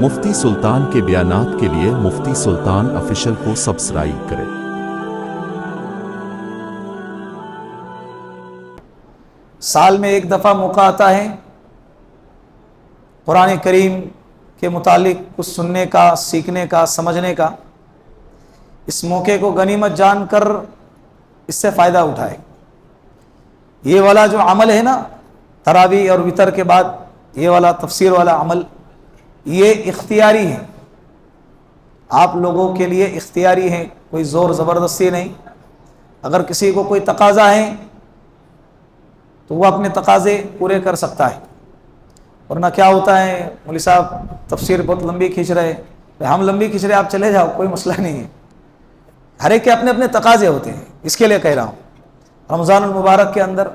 مفتی سلطان کے بیانات کے لیے مفتی سلطان آفیشل کو سبسکرائب کریں۔ سال میں ایک دفعہ موقع آتا ہے قرآن کریم کے متعلق کچھ سننے کا، سیکھنے کا، سمجھنے کا۔ اس موقع کو غنیمت جان کر اس سے فائدہ اٹھائے۔ یہ والا جو عمل ہے نا، تراویح اور وتر کے بعد یہ والا تفسیر والا عمل، یہ اختیاری ہے، آپ لوگوں کے لیے اختیاری ہے، کوئی زور زبردستی نہیں۔ اگر کسی کو کوئی تقاضا ہے تو وہ اپنے تقاضے پورے کر سکتا ہے، ورنہ کیا ہوتا ہے، مولوی صاحب تفسیر بہت لمبی کھینچ رہے، ہم لمبی کھینچ رہے، آپ چلے جاؤ، کوئی مسئلہ نہیں ہے۔ ہر ایک کے اپنے اپنے تقاضے ہوتے ہیں، اس کے لیے کہہ رہا ہوں رمضان المبارک کے اندر۔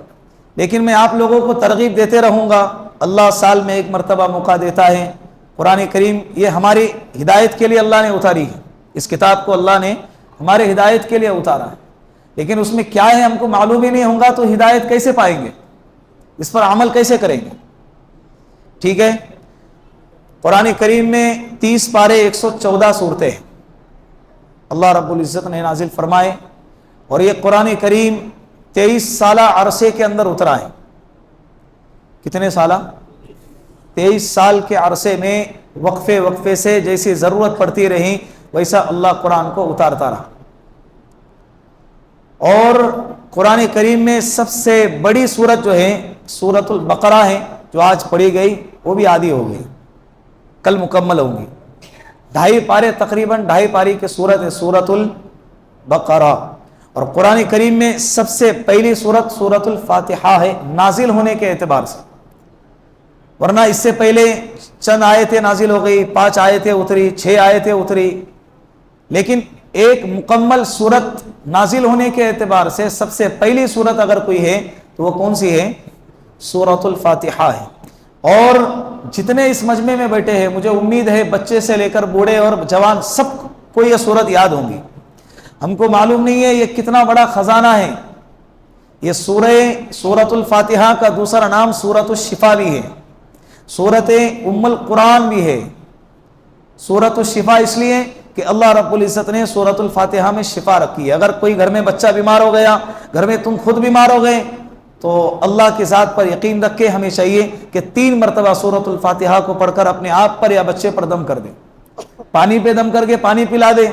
لیکن میں آپ لوگوں کو ترغیب دیتے رہوں گا، اللہ سال میں ایک مرتبہ موقع دیتا ہے۔ قرآن کریم یہ ہماری ہدایت کے لیے اللہ نے اتاری ہے، اس کتاب کو اللہ نے ہمارے ہدایت کے لیے اتارا ہے، لیکن اس میں کیا ہے ہم کو معلوم ہی نہیں ہوگا تو ہدایت کیسے پائیں گے، اس پر عمل کیسے کریں گے؟ ٹھیک ہے، قرآن کریم میں 30 پارے 114 صورتیں ہیں اللہ رب العزت نے نازل فرمائے، اور یہ قرآن کریم 23 سالہ عرصے کے اندر اترا ہے۔ کتنے سالہ؟ 23 سال کے عرصے میں وقفے وقفے سے جیسی ضرورت پڑتی رہی ویسا اللہ قرآن کو اتارتا رہا۔ اور قرآن کریم میں سب سے بڑی سورت جو ہے سورۃ البقرہ ہے، جو آج پڑھی گئی، وہ بھی آدھی ہو گئی، کل مکمل ہوگی۔ 2.5 پارے، تقریباً 2.5 پاری کی سورت ہے سورۃ البقرہ۔ اور قرآن کریم میں سب سے پہلی سورت سورۃ الفاتحہ ہے نازل ہونے کے اعتبار سے، ورنہ اس سے پہلے چند آیتیں نازل ہو گئی، 5 آیتیں اتری، 6 آیتیں اتری، لیکن ایک مکمل سورت نازل ہونے کے اعتبار سے سب سے پہلی سورت اگر کوئی ہے تو وہ کون سی ہے؟ سورۃ الفاتحہ ہے۔ اور جتنے اس مجمع میں بیٹھے ہیں، مجھے امید ہے بچے سے لے کر بوڑھے اور جوان سب کو یہ سورت یاد ہوں گی۔ ہم کو معلوم نہیں ہے یہ کتنا بڑا خزانہ ہے۔ یہ سورۃ الفاتحہ کا دوسرا نام سورۃ الشفا بھی ہے، سورۃ ام القرآن بھی ہے۔ سورۃ الشفا اس لیے کہ اللہ رب العزت نے سورۃ الفاتحہ میں شفا رکھی ہے۔ اگر کوئی گھر میں بچہ بیمار ہو گیا، گھر میں تم خود بیمار ہو گئے، تو اللہ کی ذات پر یقین رکھ کے ہمیں چاہیے کہ 3 مرتبہ سورۃ الفاتحہ کو پڑھ کر اپنے آپ پر یا بچے پر دم کر دے، پانی پہ دم کر کے پانی پلا دے،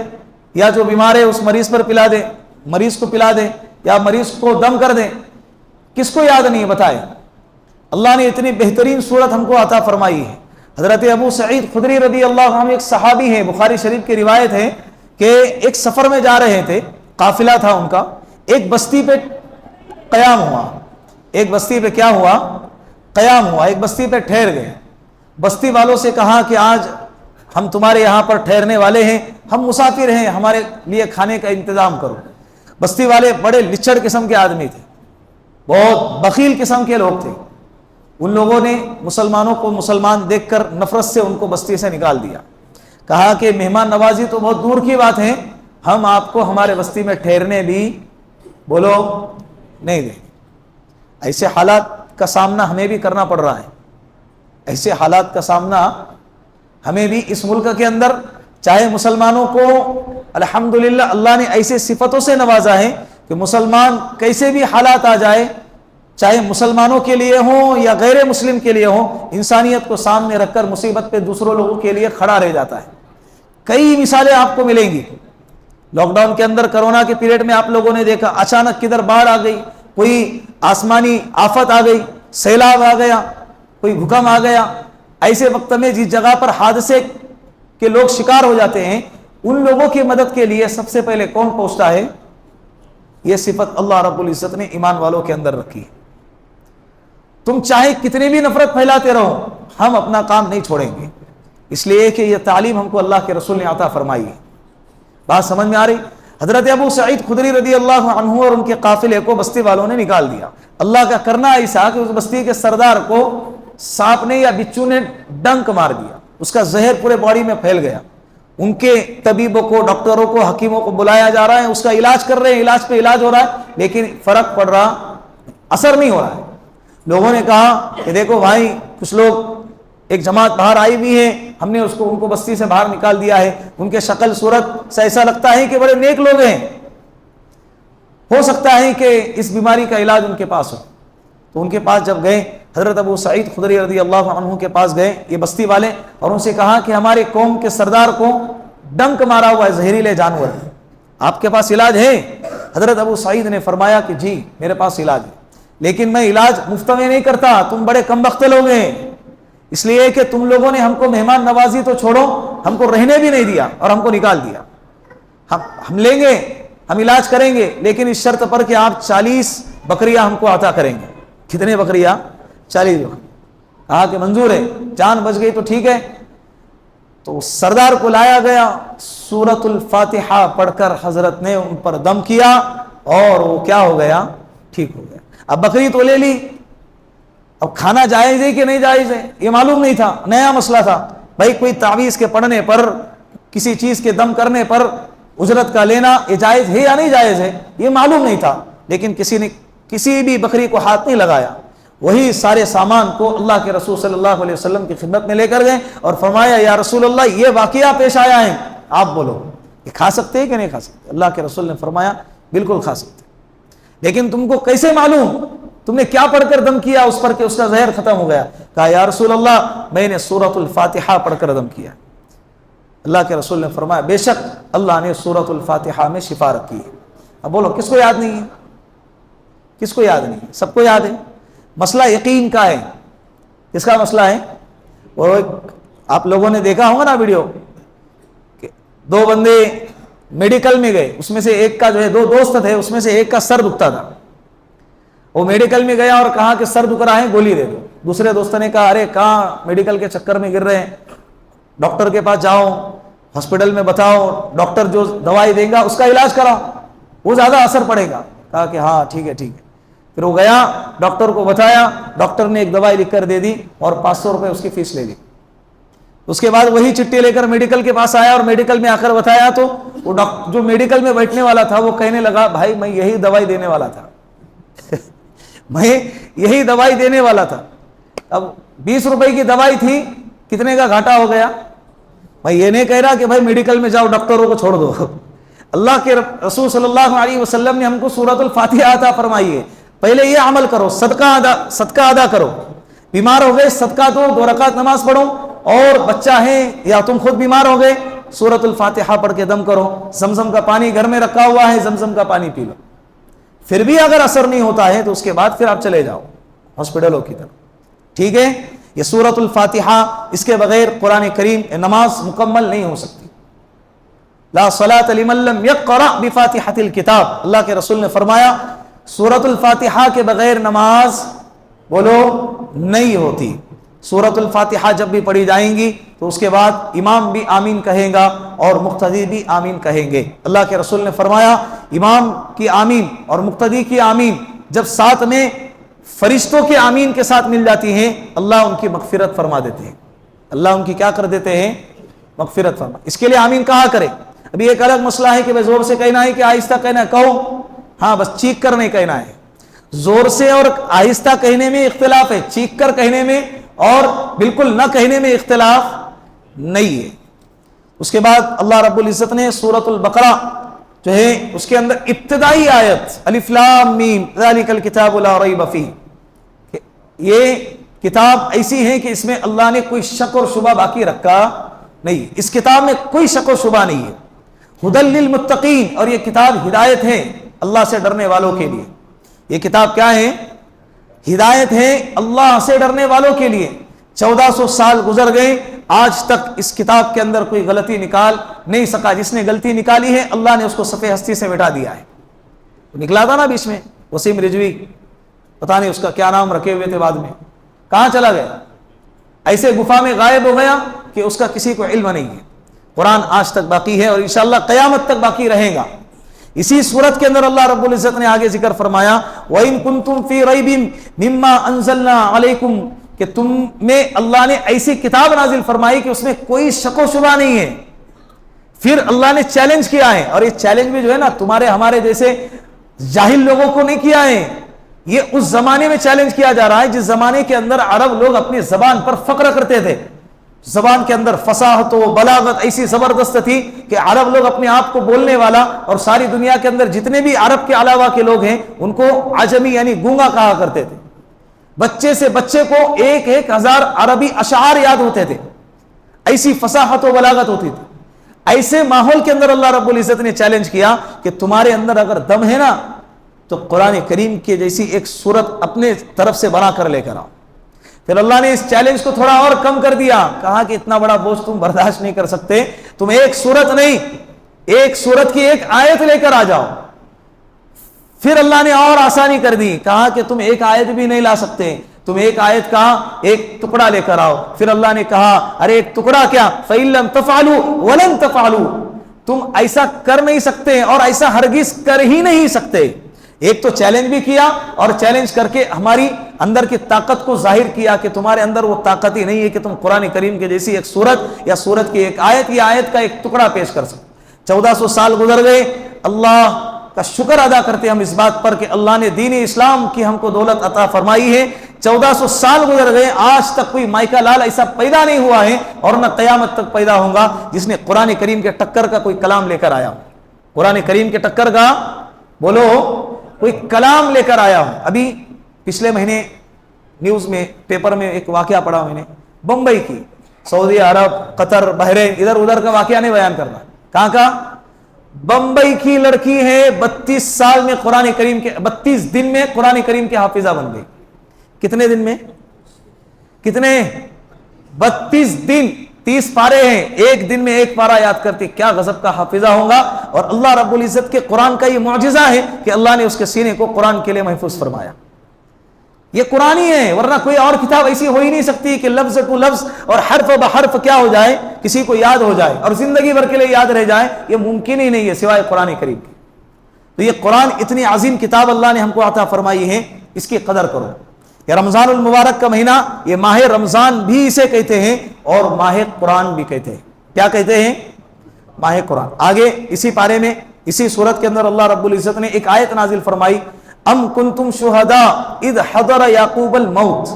یا جو بیمار ہے اس مریض پر پلا دے، مریض کو پلا دے، یا مریض کو دم کر دے۔ کس کو یاد نہیں بتائے؟ اللہ نے اتنی بہترین صورت ہم کو عطا فرمائی ہے۔ حضرت ابو سعید خدری رضی اللہ عنہ ایک صحابی ہیں، بخاری شریف کی روایت ہے کہ ایک سفر میں جا رہے تھے، قافلہ تھا ان کا، ایک بستی پہ قیام ہوا، ایک بستی پہ کیا ہوا؟ قیام ہوا، ایک بستی پہ ٹھہر گئے۔ بستی والوں سے کہا کہ آج ہم تمہارے یہاں پر ٹھہرنے والے ہیں، ہم مسافر ہیں، ہمارے لیے کھانے کا انتظام کرو۔ بستی والے بڑے لچڑ قسم کے آدمی تھے، بہت بخیل قسم کے لوگ تھے۔ ان لوگوں نے مسلمانوں کو مسلمان دیکھ کر نفرت سے ان کو بستی سے نکال دیا، کہا کہ مہمان نوازی تو بہت دور کی بات ہے، ہم آپ کو ہمارے بستی میں ٹھہرنے بھی بولو نہیں دیں۔ ایسے حالات کا سامنا ہمیں بھی کرنا پڑ رہا ہے، ایسے حالات کا سامنا ہمیں بھی اس ملک کے اندر، چاہے مسلمانوں کو الحمدللہ اللہ نے ایسے صفتوں سے نوازا ہے کہ مسلمان کیسے بھی حالات آ جائے، چاہے مسلمانوں کے لیے ہوں یا غیر مسلم کے لیے ہوں، انسانیت کو سامنے رکھ کر مصیبت پہ دوسروں لوگوں کے لیے کھڑا رہ جاتا ہے۔ کئی مثالیں آپ کو ملیں گی۔ لاک ڈاؤن کے اندر، کرونا کے پیریڈ میں آپ لوگوں نے دیکھا، اچانک کدھر باڑھ آ گئی، کوئی آسمانی آفت آ گئی، سیلاب آ گیا، کوئی بھوکم آ گیا۔ ایسے وقت میں جس جگہ پر حادثے کے لوگ شکار ہو جاتے ہیں، ان لوگوں کی مدد کے لیے سب سے پہلے کون پہنچتا ہے؟ یہ صفت اللہ رب العزت نے ایمان والوں کے اندر رکھی ہے۔ تم چاہے کتنی بھی نفرت پھیلاتے رہو، ہم اپنا کام نہیں چھوڑیں گے، اس لیے کہ یہ تعلیم ہم کو اللہ کے رسول نے عطا فرمائی ہے۔ بات سمجھ میں آ رہی؟ حضرت ابو سعید خدری رضی اللہ عنہ اور ان کے قافلے کو بستی والوں نے نکال دیا۔ اللہ کا کرنا ایسا کہ اس بستی کے سردار کو سانپ نے یا بچھو نے ڈنک مار دیا، اس کا زہر پورے باڈی میں پھیل گیا۔ ان کے طبیبوں کو، ڈاکٹروں کو، حکیموں کو بلایا جا رہا ہے، اس کا علاج کر رہے ہیں، علاج پہ علاج ہو رہا ہے، لیکن فرق پڑ رہا، اثر نہیں ہو رہا ہے۔ لوگوں نے کہا کہ دیکھو بھائی، کچھ لوگ ایک جماعت باہر آئی ہوئی ہے, ہم نے ان کو بستی سے باہر نکال دیا ہے, ان کے شکل صورت سے ایسا لگتا ہے کہ بڑے نیک لوگ ہیں, ہو سکتا ہے کہ اس بیماری کا علاج ان کے پاس ہو. تو ان کے پاس جب گئے, حضرت ابو سعید خدری رضی اللہ عنہ کے پاس گئے یہ بستی والے, اور ان سے کہا کہ ہمارے قوم کے سردار کو ڈنک مارا ہوا ہے, زہریلے جانور, آپ کے پاس علاج ہے؟ حضرت ابو سعید نے فرمایا کہ جی میرے پاس علاج ہے, لیکن میں علاج مفت میں نہیں کرتا, تم بڑے کم بخت لوگ ہیں, اس لیے کہ تم لوگوں نے ہم کو مہمان نوازی تو چھوڑو, ہم کو رہنے بھی نہیں دیا اور ہم کو نکال دیا. ہم لیں گے, ہم علاج کریں گے, لیکن اس شرط پر کہ آپ 40 بکریاں ہم کو عطا کریں گے. کتنے بکریاں؟ 40 بکریاں. کہا کہ منظور ہے, جان بچ گئی تو ٹھیک ہے. تو سردار کو لایا گیا, سورۃ الفاتحہ پڑھ کر حضرت نے ان پر دم کیا اور وہ کیا ہو گیا؟ ٹھیک ہو گیا. اب بکری تو لے لی, اب کھانا جائز ہے کہ نہیں جائز ہے یہ معلوم نہیں تھا, نیا مسئلہ تھا. بھائی کوئی تعویذ کے پڑھنے پر, کسی چیز کے دم کرنے پر اجرت کا لینا یہ جائز ہے یا نہیں جائز ہے یہ معلوم نہیں تھا, لیکن کسی نے کسی بھی بکری کو ہاتھ نہیں لگایا. وہی سارے سامان کو اللہ کے رسول صلی اللہ علیہ وسلم کی خدمت میں لے کر گئے اور فرمایا یا رسول اللہ یہ واقعہ پیش آیا ہے, آپ بولو یہ کھا سکتے ہیں کہ نہیں کھا سکتے؟ اللہ کے رسول نے فرمایا بالکل کھا سکتے, لیکن تم کو کیسے معلوم؟ تم نے کیا پڑھ کر دم کیا اس پر کہ اس کا زہر ختم ہو گیا؟ کہا یا رسول اللہ میں نے سورۃ الفاتحہ پڑھ کر دم کیا. اللہ کے رسول نے فرمایا بے شک اللہ نے سورۃ الفاتحہ میں شفا رکھی ہے. اب بولو کس کو یاد نہیں ہے؟ کس کو یاد نہیں ہے؟ سب کو یاد ہے. مسئلہ یقین کا ہے. کس کا مسئلہ ہے؟ وہ آپ لوگوں نے دیکھا ہوگا نا ویڈیو کہ 2 بندے میڈیکل میں گئے, اس میں سے ایک کا جو ہے 2 دوست تھے, اس میں سے ایک کا سر دکھتا تھا. وہ میڈیکل میں گیا اور کہا کہ سر دکھ رہا ہے گولی دے دو. دوسرے دوست نے کہا ارے کہاں میڈیکل کے چکر میں گر رہے ہیں, ڈاکٹر کے پاس جاؤ, ہاسپٹل میں بتاؤ, ڈاکٹر جو دوائی دے گا اس کا علاج کراؤ, وہ زیادہ اثر پڑے گا. کہا کہ ہاں ٹھیک ہے ٹھیک ہے. پھر وہ گیا, ڈاکٹر کو بتایا, ڈاکٹر نے ایک دوائی لکھ کر دے دی اور 500 روپے اس کی فیس لے لی. اس کے بعد وہی چٹھی لے کر میڈیکل کے پاس آیا اور میڈیکل میں آ کر بتایا تو وہ جو میڈیکل میں بیٹھنے والا تھا وہ کہنے لگا بھائی میں یہی دوائی دینے والا تھا میں یہی دوائی دینے والا تھا. اب 20 روپے کی دوائی تھی, کتنے کا گھاٹا ہو گیا؟ میں یہ نہیں کہہ رہا کہ بھائی میڈیکل میں جاؤ ڈاکٹروں کو چھوڑ دو. اللہ کے رسول صلی اللہ علیہ وسلم نے ہم کو سورۃ الفاتحہ عطا فرمائی ہے, پہلے یہ عمل کرو, صدقہ ادا کرو, بیمار ہو گئے صدقہ دو, 2 رکعت نماز پڑھو, اور بچہ ہے یا تم خود بیمار ہو گئے سورۃ الفاتحہ پڑھ کے دم کرو. زمزم کا پانی گھر میں رکھا ہوا ہے, زمزم کا پانی پی لو. پھر بھی اگر اثر نہیں ہوتا ہے تو اس کے بعد پھر آپ چلے جاؤ ہاسپٹلوں کی طرف. ٹھیک ہے, یہ سورۃ الفاتحہ, اس کے بغیر قرآن کریم نماز مکمل نہیں ہو سکتی. لا صلاۃ لمن لم یقرأ بفاتحۃ الکتاب, اللہ کے رسول نے فرمایا سورۃ الفاتحہ کے بغیر نماز بولو نہیں ہوتی. سورۃ الفاتحہ جب بھی پڑھی جائیں گی تو اس کے بعد امام بھی آمین کہیں گا اور مقتدی بھی آمین کہیں گے. اللہ کے رسول نے فرمایا امام کی آمین اور مقتدی کی آمین جب ساتھ میں فرشتوں کے آمین کے ساتھ مل جاتی ہیں اللہ ان کی مغفرت فرما دیتے ہیں. اللہ ان کی کیا کر دیتے ہیں؟ مغفرت فرما. اس کے لیے آمین کہا کرے. ابھی ایک الگ مسئلہ ہے کہ زور سے کہنا ہے کہ آہستہ کہنا ہے, کہو ہاں بس چیخ کر نہیں کہنا ہے. زور سے اور آہستہ کہنے میں اختلاف ہے, چیخ کر کہنے میں اور بالکل نہ کہنے میں اختلاف نہیں ہے. اس کے بعد اللہ رب العزت نے سورۃ البقرہ جو ہے اس کے اندر ابتدائی آیت الف لام میم ذالک الکتاب لا ریب فیہ, یہ کتاب ایسی ہے کہ اس میں اللہ نے کوئی شک اور شبہ باقی رکھا نہیں. اس کتاب میں کوئی شک و شبہ نہیں ہے. ھدی للمتقین, اور یہ کتاب ہدایت ہے اللہ سے ڈرنے والوں کے لیے. یہ کتاب کیا ہے؟ ہدایت ہے اللہ سے ڈرنے والوں کے لیے. 1400 سال گزر گئے, آج تک اس کتاب کے اندر کوئی غلطی نکال نہیں سکا. جس نے غلطی نکالی ہے اللہ نے اس کو صفحہ ہستی سے مٹا دیا ہے. نکلا تھا نا بیچ میں وسیم رضوی, پتہ نہیں اس کا کیا نام رکھے ہوئے تھے, بعد میں کہاں چلا گیا؟ ایسے گفا میں غائب ہو گیا کہ اس کا کسی کو علم نہیں ہے. قرآن آج تک باقی ہے اور انشاءاللہ قیامت تک باقی رہے گا. اسی صورت کے اندر اللہ رب العزت نے آگے ذکر فرمایا وَإِن كُنتُمْ فِي رَيْبٍ مِّمَّا أَنزَلْنَا عَلَيْكُمْ, کہ تم میں اللہ نے ایسی کتاب نازل فرمائی کہ اس میں کوئی شک و شبہ نہیں ہے. پھر اللہ نے چیلنج کیا ہے, اور یہ چیلنج بھی جو ہے نا تمہارے ہمارے جیسے جاہل لوگوں کو نہیں کیا ہے, یہ اس زمانے میں چیلنج کیا جا رہا ہے جس زمانے کے اندر عرب لوگ اپنی زبان پر فخر کرتے تھے. زبان کے اندر فصاحت و بلاغت ایسی زبردست تھی کہ عرب لوگ اپنے آپ کو بولنے والا، اور ساری دنیا کے اندر جتنے بھی عرب کے علاوہ کے لوگ ہیں ان کو عجمی یعنی گونگا کہا کرتے تھے. بچے سے بچے کو 1,000 عربی اشعار یاد ہوتے تھے، ایسی فصاحت و بلاغت ہوتی تھی. ایسے ماحول کے اندر اللہ رب العزت نے چیلنج کیا کہ تمہارے اندر اگر دم ہے نا تو قرآن کریم کی جیسی ایک سورت اپنے طرف سے بنا کر لے کر آؤ. پھر اللہ نے اس چیلنج کو تھوڑا اور کم کر دیا، کہا کہ اتنا بڑا بوجھ تم برداشت نہیں کر سکتے، تم ایک سورت نہیں، ایک سورت کی ایک آیت لے کر آ جاؤ. پھر اللہ نے اور آسانی کر دی، کہا کہ تم ایک آیت بھی نہیں لا سکتے، تم ایک آیت کا ایک ٹکڑا لے کر آؤ. پھر اللہ نے کہا ارے ایک ٹکڑا کیا، فَإِن لَمْ تَفْعَلُوا وَلَن تَفْعَلُوا، تم ایسا کر نہیں سکتے اور ایسا ہرگز کر ہی نہیں سکتے. ایک تو چیلنج بھی کیا اور چیلنج کر کے ہماری اندر کی طاقت کو ظاہر کیا کہ تمہارے اندر وہ طاقت ہی نہیں ہے کہ تم قرآن کریم کے جیسی ایک سورت یا سورت کی ایک آیت یا آیت کا ایک ٹکڑا پیش کر سکتے. 1400 سال گزر گئے، اللہ کا شکر ادا کرتے ہم اس بات پر کہ اللہ نے دین اسلام کی ہم کو دولت عطا فرمائی ہے. 1400 سال گزر گئے، آج تک کوئی مائکا لال ایسا پیدا نہیں ہوا ہے اور نہ قیامت تک پیدا ہوگا جس نے قرآن کریم کے ٹکر کا کوئی کلام لے کر آیا ہو. قرآن کریم کے ٹکر کا بولو کوئی کلام لے کر آیا ہوں. ابھی پچھلے مہینے نیوز میں پیپر میں ایک واقعہ پڑھا میں نے، بمبئی کی، سعودی عرب، قطر، بحرین، ادھر ادھر کا واقعہ نہیں بیان کرنا، کہاں کا، بمبئی کی لڑکی ہے 32 سال میں قرآن کریم کے 32 دن میں قرآن کریم کے حافظہ بن گئی. کتنے دن میں؟ کتنے؟ 32 دن، 30 پارے ہیں، ایک دن میں ایک پارا یاد کرتی. کیا غضب کا حافظہ ہوگا. اور اللہ رب العزت کے قرآن کا یہ معجزہ ہے کہ اللہ نے اس کے سینے کو قرآن کے لیے محفوظ فرمایا. یہ قرآن ہی ہے، ورنہ کوئی اور کتاب ایسی ہو ہی نہیں سکتی کہ لفظ کو لفظ اور حرف بحرف کیا ہو جائے، کسی کو یاد ہو جائے اور زندگی بھر کے لیے یاد رہ جائے. یہ ممکن ہی نہیں ہے سوائے قرآن کریم کی. تو یہ قرآن اتنی عظیم کتاب اللہ نے ہم کو عطا فرمائی ہے، اس کی قدر کرو. یہ رمضان المبارک کا مہینہ، یہ ماہ رمضان بھی اسے کہتے ہیں اور ماہ قرآن بھی کہتے ہیں. کیا کہتے ہیں؟ ماہ قرآن. آگے اسی پارے میں اسی سورت کے اندر اللہ رب العزت نے ایک آیت نازل فرمائی، ام کنتم شہداء اذ حضر یعقوب الموت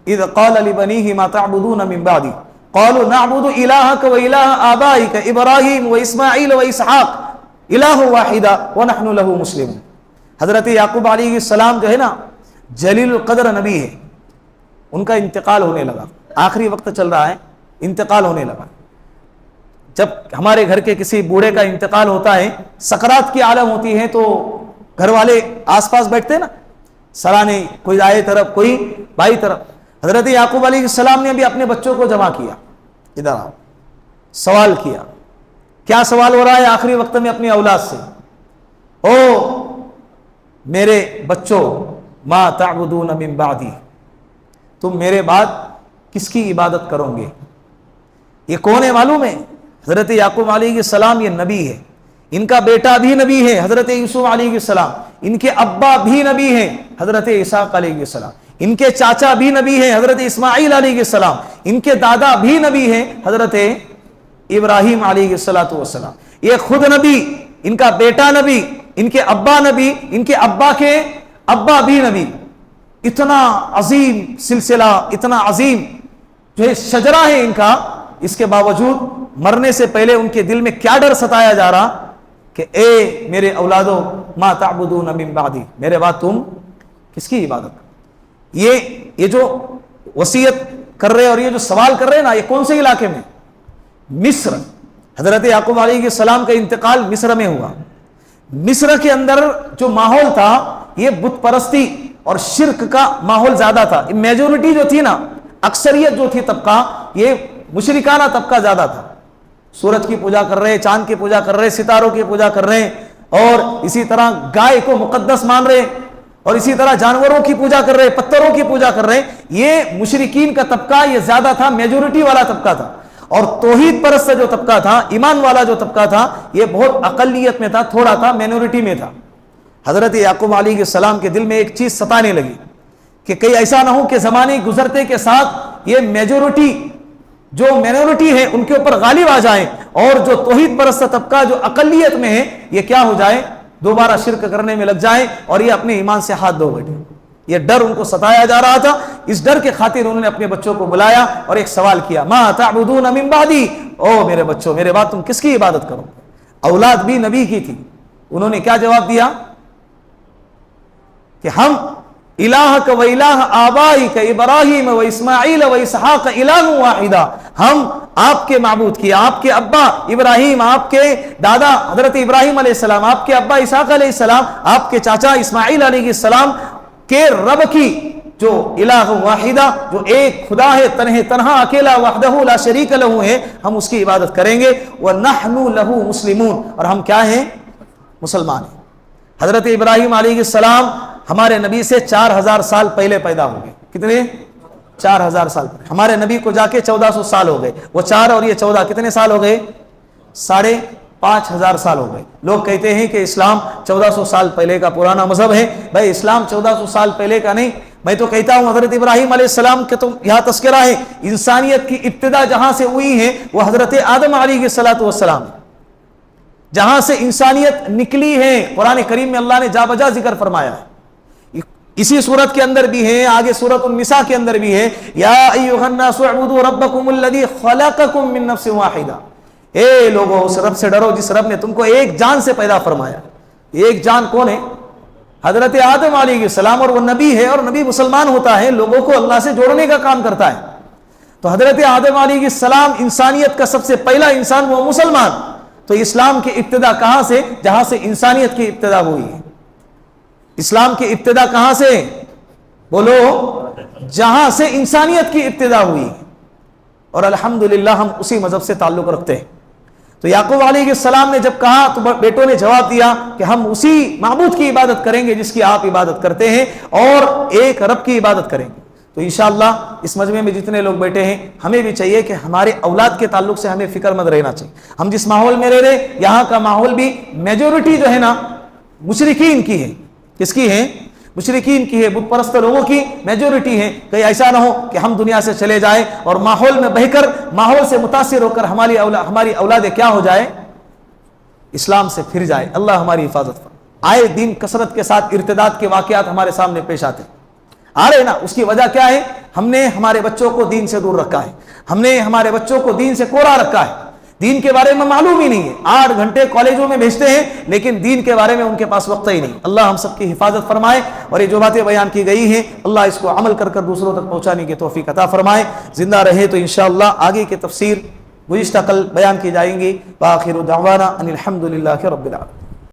اذ قال لبنیہ ما تعبدون من بعدی قالوا نعبد الہک و الہ آبائک ابراہیم و اسماعیل و اسحاق الہ واحدا ونحن له مسلمون. حضرت یعقوب علیہ السلام جو ہے نا جلیل القدر نبی ہے، ان کا انتقال ہونے لگا، آخری وقت چل رہا ہے، انتقال ہونے لگا. جب ہمارے گھر کے کسی بوڑھے کا انتقال ہوتا ہے، سکرات کی عالم ہوتی ہے، تو گھر والے آس پاس بیٹھتے ہیں نا، سرانے، کوئی دائیں طرف کوئی بائیں طرف. حضرت یعقوب علیہ السلام نے بھی اپنے بچوں کو جمع کیا، ادھر آؤ، سوال کیا. کیا سوال ہو رہا ہے آخری وقت میں اپنی اولاد سے؟ او میرے بچوں، ما تعبدون من بعدی، تم میرے بعد کس کی عبادت کرو گے؟ یہ کون ہے معلوم ہے؟ حضرت یعقوب علیہ السلام یہ نبی ہے، ان کا بیٹا بھی نبی ہے حضرت یوسف علیہ السلام، ان کے ابا بھی نبی ہیں حضرت اسحاق علیہ السلام، ان کے چاچا بھی نبی ہیں حضرت اسماعیل علیہ السلام، ان کے دادا بھی نبی ہیں حضرت ابراہیم علیہ السلام. یہ خود نبی، ان کا بیٹا نبی، ان کے ابا نبی، ان کے ابا کے ابا بھی نبی. اتنا عظیم سلسلہ، اتنا عظیم جو ہے شجرہ ہے ان کا. اس کے باوجود مرنے سے پہلے ان کے دل میں کیا ڈر ستایا جا رہا کہ اے میرے اولادو ما تعبدون من بعدی، میرے بعد تم کس کی عبادت؟ یہ جو وصیت کر رہے اور یہ جو سوال کر رہے ہیں نا، یہ کون سے علاقے میں؟ مصر. حضرت یعقوب علیہ السلام کا انتقال مصر میں ہوا. مصر کے اندر جو ماحول تھا یہ بت پرستی اور شرک کا ماحول زیادہ تھا. میجورٹی جو تھی نا، اکثریت جو تھی طبقہ، یہ مشرکانہ طبقہ زیادہ تھا. سورج کی پوجا کر رہے، چاند کی پوجا کر رہے، ستاروں کی پوجا کر رہے، اور اسی طرح گائے کو مقدس مان رہے، اور اسی طرح جانوروں کی پوجا کر رہے، پتھروں کی پوجا کر رہے. یہ مشرکین کا طبقہ یہ زیادہ تھا، میجورٹی والا طبقہ تھا. اور توحید پرست جو طبقہ تھا، ایمان والا جو طبقہ تھا، یہ بہت اقلیت میں تھا، تھوڑا تھا، مینورٹی میں تھا. حضرت یعقوب علیہ السلام کے دل میں ایک چیز ستانے لگی کہ کہیں ایسا نہ ہو کہ زمانے گزرتے کے ساتھ یہ میجورٹی جو مینورٹی ہے ان کے اوپر غالب آ جائیں، اور جو توحید پرست طبقہ جو اقلیت میں ہے یہ کیا ہو جائے، دوبارہ شرک کرنے میں لگ جائے اور یہ اپنے ایمان سے ہاتھ دھو بیٹھے. یہ ڈر ان کو ستایا جا رہا تھا، اس ڈر کے خاطر انہوں نے اپنے بچوں کو بلایا اور ایک سوال کیا، ما تعبدون من بعدی، او میرے بچوں میرے بعد تم کس کی عبادت کرو؟ اولاد بھی نبی کی تھی، انہوں نے کیا جواب دیا کہ ہم الہک و الہ آبائک ابراہیم و اسماعیل و اسحاق الہ واحدہ، ہم آپ کے معبود کی، آپ کے ابا ابراہیم، آپ کے دادا حضرت ابراہیم علیہ السلام، آپ کے ابا اسحاق علیہ السلام، آپ کے چاچا اسماعیل علیہ السلام کے رب کی جو الہ واحدہ، جو ایک خدا ہے، تنہا اکیلا، وحدہ لا شریک لہ ہے، ہم اس کی عبادت کریں گے، وَنَحْنُ لَهُ مُسْلِمُونَ، اور ہم کیا ہیں؟ مسلمان ہیں۔ حضرت ابراہیم علیہ السلام ہمارے نبی سے 4000 سال پہلے پیدا ہو گئے، کتنے؟ 4000 سال پہلے، ہمارے نبی کو جا کے 1400 سال ہو گئے، وہ 4 اور یہ 14 کتنے سال ہو گئے؟ 5500 سال ہو گئے۔ لوگ کہتے ہیں کہ اسلام 1400 سال پہلے کا پرانا مذہب ہے، بھائی اسلام 1400 سال پہلے کا نہیں، میں تو کہتا ہوں حضرت ابراہیم علیہ السلام کے تو یہاں تذکرہ ہے، انسانیت کی ابتدا جہاں سے ہوئی ہے وہ حضرت آدم علیہ السلام، جہاں سے انسانیت نکلی ہے، قرآن کریم میں اللہ نے جا بجا ذکر فرمایا ہے، اسی صورت کے اندر بھی ہے، آگے سورۃ النساء کے اندر بھی ہے، یا ایھا الناس اعبدوا ربکم الذی خلقکم من نفس واحدہ، اے لوگو اس رب سے ڈرو جس رب نے تم کو ایک جان سے پیدا فرمایا۔ ایک جان کون ہے؟ حضرت آدم علیہ السلام، اور وہ نبی ہے، اور نبی مسلمان ہوتا ہے، لوگوں کو اللہ سے جوڑنے کا کام کرتا ہے۔ تو حضرت آدم علیہ السلام انسانیت کا سب سے پہلا انسان، وہ مسلمان۔ تو اسلام کی ابتدا کہاں سے؟ جہاں سے انسانیت کی ابتدا ہوئی ہے۔ اسلام کی ابتدا کہاں سے؟ بولو، جہاں سے انسانیت کی ابتدا ہوئی، اور الحمدللہ ہم اسی مذہب سے تعلق رکھتے ہیں۔ تو یعقوب علیہ السلام نے جب کہا تو بیٹوں نے جواب دیا کہ ہم اسی معبود کی عبادت کریں گے جس کی آپ عبادت کرتے ہیں، اور ایک رب کی عبادت کریں گے۔ تو انشاءاللہ اس مجمع میں جتنے لوگ بیٹھے ہیں ہمیں بھی چاہیے کہ ہمارے اولاد کے تعلق سے ہمیں فکر مند رہنا چاہیے۔ ہم جس ماحول میں رہ رہے، یہاں کا ماحول بھی میجورٹی جو ہے نا مشرکین کی ہے۔ کس کی ہے؟ مشرکین کی ہے، بت پرست لوگوں کی میجورٹی ہے۔ کہیں ایسا نہ ہو کہ ہم دنیا سے چلے جائیں اور ماحول میں بہ کر، ماحول سے متاثر ہو کر ہماری اولادیں کیا ہو جائے؟ اسلام سے پھر جائے۔ اللہ ہماری حفاظت فرمائے۔ آئے دن کثرت کے ساتھ ارتداد کے واقعات ہمارے سامنے پیش آتے آ رہے نا، اس کی وجہ کیا ہے؟ ہم نے ہمارے بچوں کو دین سے دور رکھا ہے، ہم نے ہمارے بچوں کو دین سے کوڑا رکھا ہے، دین کے بارے میں معلوم ہی نہیں ہے۔ 8 گھنٹے کالجوں میں بھیجتے ہیں لیکن دین کے بارے میں ان کے پاس وقت ہی نہیں۔ اللہ ہم سب کی حفاظت فرمائے، اور یہ جو باتیں بیان کی گئی ہیں اللہ اس کو عمل کر کر دوسروں تک پہنچانے کی توفیق عطا فرمائے۔ زندہ رہے تو انشاءاللہ آگے کی تفسیر گزشتہ کل بیان کی جائیں گی۔ وآخر دعوانا ان الحمد للہ رب العالمین۔